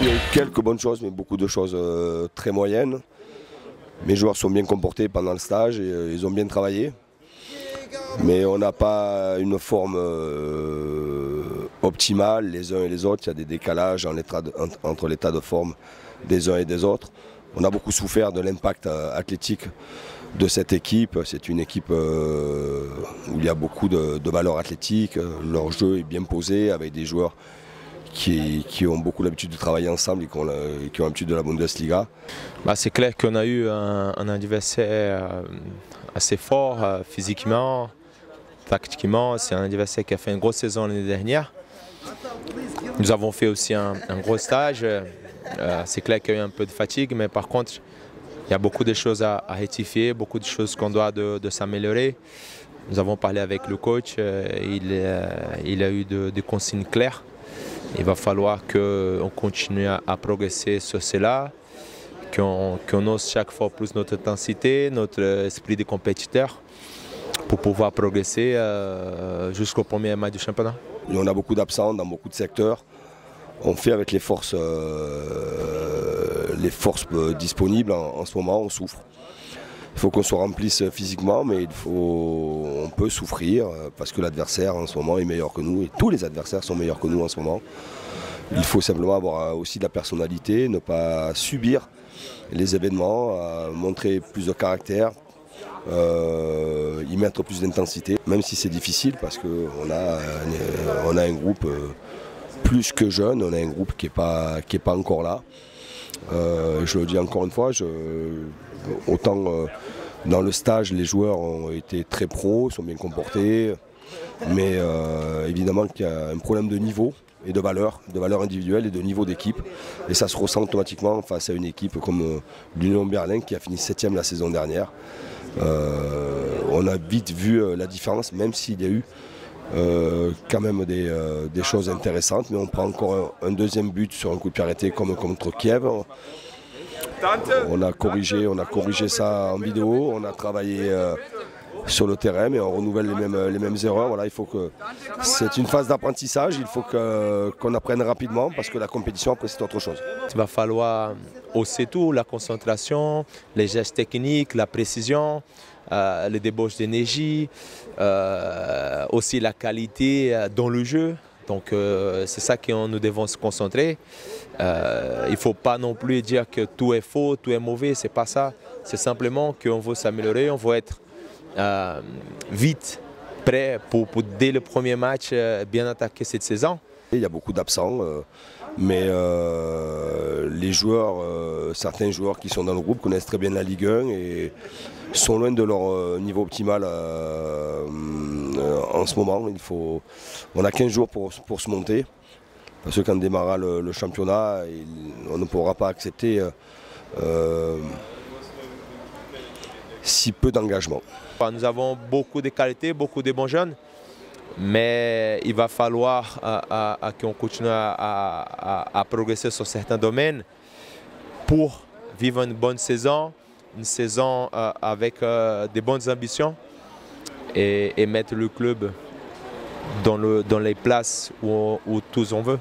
Il y a eu quelques bonnes choses, mais beaucoup de choses très moyennes. Mes joueurs sont bien comportés pendant le stage et ils ont bien travaillé. Mais on n'a pas une forme optimale les uns et les autres. Il y a des décalages entre l'état de forme des uns et des autres. On a beaucoup souffert de l'impact athlétique de cette équipe. C'est une équipe où il y a beaucoup de valeurs athlétiques. Leur jeu est bien posé avec des joueurs qui ont beaucoup l'habitude de travailler ensemble et qui ont l'habitude de la Bundesliga. C'est clair qu'on a eu un adversaire assez fort physiquement, tactiquement. C'est un adversaire qui a fait une grosse saison l'année dernière. Nous avons fait aussi un gros stage. C'est clair qu'il y a eu un peu de fatigue, mais par contre, il y a beaucoup de choses à rectifier, beaucoup de choses qu'on doit de s'améliorer. Nous avons parlé avec le coach, il a eu des consignes claires. Il va falloir qu'on continue à progresser sur cela, qu'on ose chaque fois plus notre intensité, notre esprit de compétiteur pour pouvoir progresser jusqu'au premier match du championnat. Et on a beaucoup d'absents dans beaucoup de secteurs. On fait avec les forces disponibles en ce moment, on souffre. Il faut qu'on se remplisse physiquement, mais on peut souffrir parce que l'adversaire en ce moment est meilleur que nous et tous les adversaires sont meilleurs que nous en ce moment. Il faut simplement avoir aussi de la personnalité, ne pas subir les événements, montrer plus de caractère, y mettre plus d'intensité, même si c'est difficile parce qu'on a un groupe plus que jeune, on a un groupe qui n'est pas encore là. Je le dis encore une fois, autant dans le stage les joueurs ont été très pros, sont bien comportés, mais évidemment qu'il y a un problème de niveau et de valeur individuelle et de niveau d'équipe. Et ça se ressent automatiquement face à une équipe comme l'Union Berlin qui a fini 7e la saison dernière. On a vite vu la différence, même s'il y a eu quand même des choses intéressantes, mais on prend encore un deuxième but sur un coup de pied arrêté comme contre Kiev. On a corrigé ça en vidéo, on a travaillé sur le terrain, mais on renouvelle les mêmes erreurs. Voilà, c'est une phase d'apprentissage, il faut qu'on apprenne rapidement parce que la compétition après c'est autre chose. Il va falloir hausser tout, la concentration, les gestes techniques, la précision, les débauches d'énergie, aussi la qualité dans le jeu. Donc c'est ça que nous devons se concentrer. Il ne faut pas non plus dire que tout est faux, tout est mauvais, c'est pas ça. C'est simplement qu'on veut s'améliorer, on veut être vite prêt pour dès le premier match bien attaquer cette saison. Il y a beaucoup d'absents, mais les joueurs, certains joueurs qui sont dans le groupe connaissent très bien la Ligue 1 et sont loin de leur niveau optimal en ce moment. On a 15 jours pour se monter, parce que quand démarrera le championnat, on ne pourra pas accepter si peu d'engagement. Nous avons beaucoup de qualités, beaucoup de bons jeunes, mais il va falloir qu'on continue à progresser sur certains domaines pour vivre une bonne saison, une saison avec de bonnes ambitions et mettre le club dans les places où tous on veut.